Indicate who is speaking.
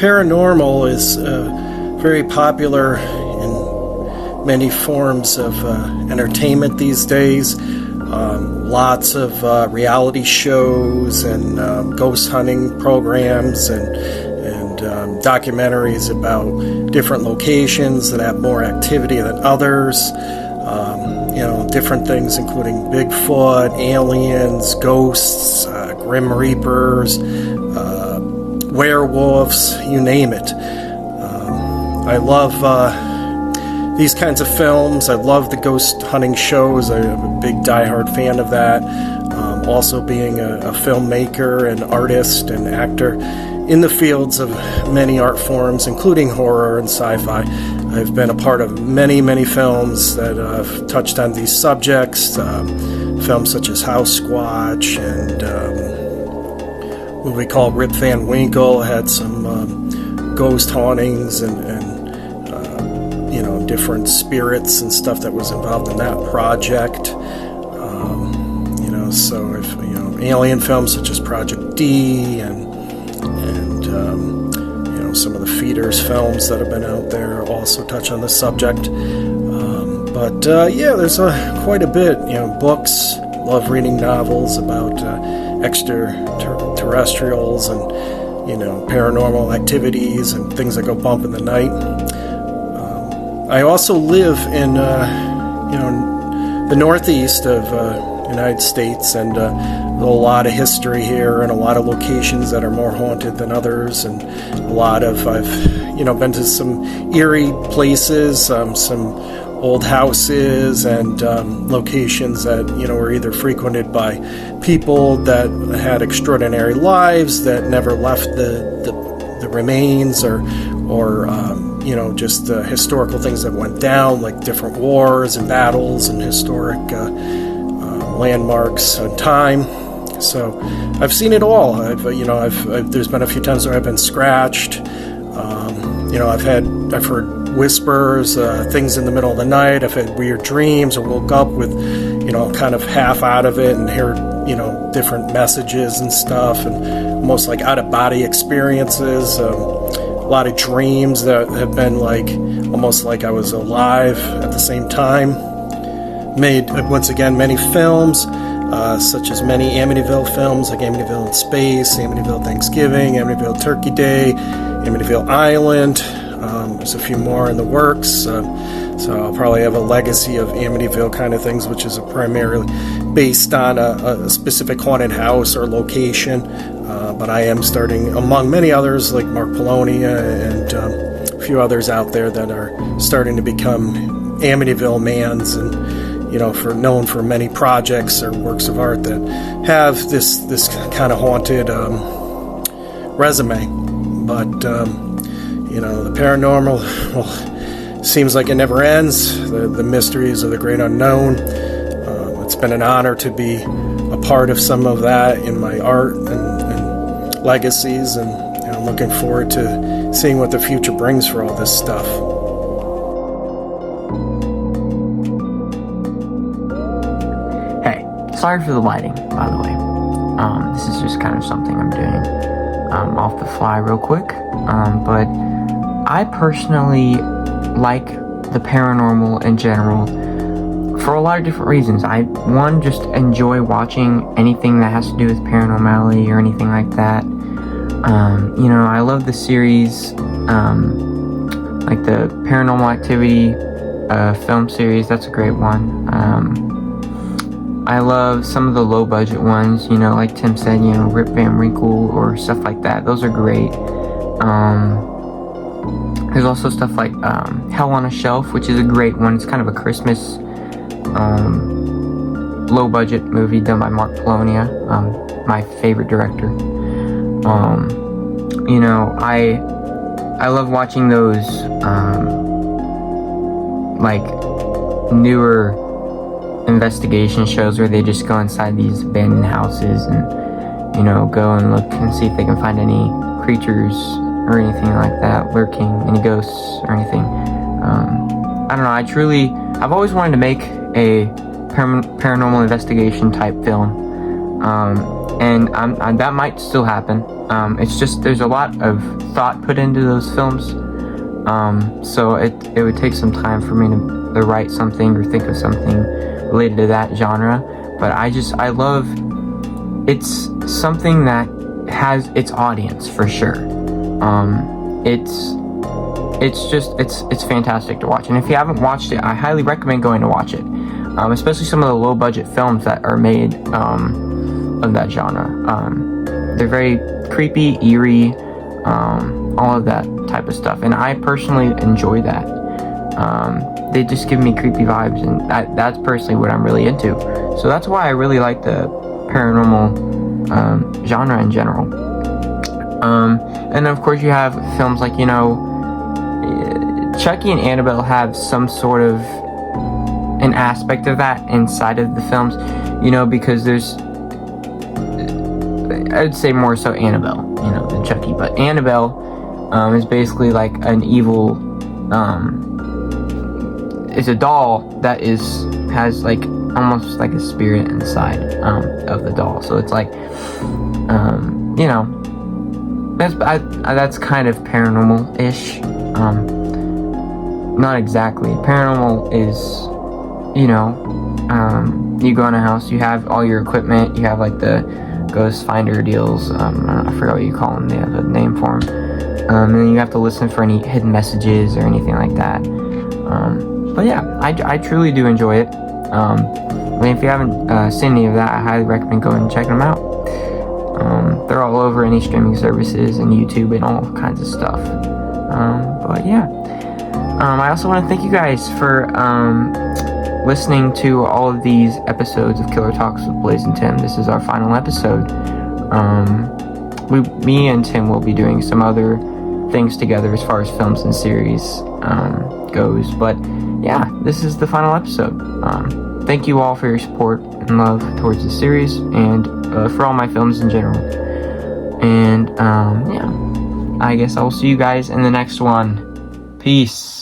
Speaker 1: paranormal is very popular in many forms of entertainment these days. Lots of reality shows and ghost hunting programs and documentaries about different locations that have more activity than others. Different things including Bigfoot, aliens, ghosts, Grim Reapers, werewolves, you name it. I love these kinds of films. I love the ghost hunting shows. I'm a big diehard fan of that. Also being a filmmaker and artist and actor in the fields of many art forms, including horror and sci-fi. I've been a part of many, many films that have touched on these subjects. Films such as House Squatch and a movie called Rip Van Winkle had some ghost hauntings and different spirits and stuff that was involved in that project. So if alien films such as Project D and some of the Feeders films that have been out there also touch on the subject. There's quite a bit. Books. Love reading novels about extraterrestrials and paranormal activities and things that go bump in the night. I also live in the northeast of United States, and a lot of history here and a lot of locations that are more haunted than others, and I've been to some eerie places, some old houses and locations that were either frequented by people that had extraordinary lives that never left the remains, or just historical things that went down, like different wars and battles and historic landmarks in time. So I've seen it all. There's been a few times where I've been scratched. I've heard whispers, things in the middle of the night. I've had weird dreams, or woke up with, kind of half out of it and heard, different messages and stuff, and almost like out-of-body experiences. A lot of dreams that have been almost like I was alive at the same time. Made, once again, many films, such as many Amityville films, like Amityville in Space, Amityville Thanksgiving, Amityville Turkey Day, Amityville Island. There's a few more in the works, so I'll probably have a legacy of Amityville kind of things, which is primarily based on a specific haunted house or location, but I am starting, among many others, like Mark Polonia and a few others out there that are starting to become Amityville mans, and known for many projects or works of art that have this kind of haunted resume. But the paranormal, seems like it never ends. The mysteries of the great unknown. It's been an honor to be a part of some of that in my art and legacies, and I'm looking forward to seeing what the future brings for all this stuff.
Speaker 2: Hey, sorry for the lighting, by the way. This is just kind of something I'm doing off the fly real quick. But I personally like the paranormal in general for a lot of different reasons. I just enjoy watching anything that has to do with paranormality or anything like that. I love the series, like the Paranormal Activity film series. That's a great one. I love some of the low budget ones, like Tim said, Rip Van Winkle or stuff like that. Those are great. There's also stuff like Hell on a Shelf, which is a great one. It's kind of a Christmas low budget movie done by Mark Polonia, my favorite director. I love watching those newer investigation shows where they just go inside these abandoned houses and go and look and see if they can find any creatures or anything like that lurking, any ghosts or anything. I don't know, I've always wanted to make a paranormal investigation type film. and that might still happen. It's just there's a lot of thought put into those films, so it would take some time for me to write something or think of something related to that genre. But I love, it's something that has its audience for sure. It's fantastic to watch, and if you haven't watched it, I highly recommend going to watch it, especially some of the low budget films that are made of that genre. They're very creepy, eerie, all of that type of stuff, and I personally enjoy that. They just give me creepy vibes, and that's personally what I'm really into. So that's why I really like the paranormal genre in general. And of course you have films like, Chucky and Annabelle have some sort of an aspect of that inside of the films, because there's, I'd say more so Annabelle, than Chucky, but Annabelle is basically like an evil, it's a doll that has like almost like a spirit inside of the doll. So it's like, that's kind of paranormal-ish. Not exactly. Paranormal is, you go in a house, you have all your equipment, you have like the ghost finder deals. I forgot what you call them. They have a name for them. And then you have to listen for any hidden messages or anything like that. But yeah, I truly do enjoy it. If you haven't seen any of that, I highly recommend going and checking them out. They're all over any streaming services and YouTube and all kinds of stuff. But yeah, I also want to thank you guys for listening to all of these episodes of Killer Talks with Blaize and Tim. This is our final episode. Me and Tim will be doing some other things together as far as films and series goes. But yeah, this is the final episode. Thank you all for your support and love towards the series, and for all my films in general. And yeah, I guess I will see you guys in the next one. Peace.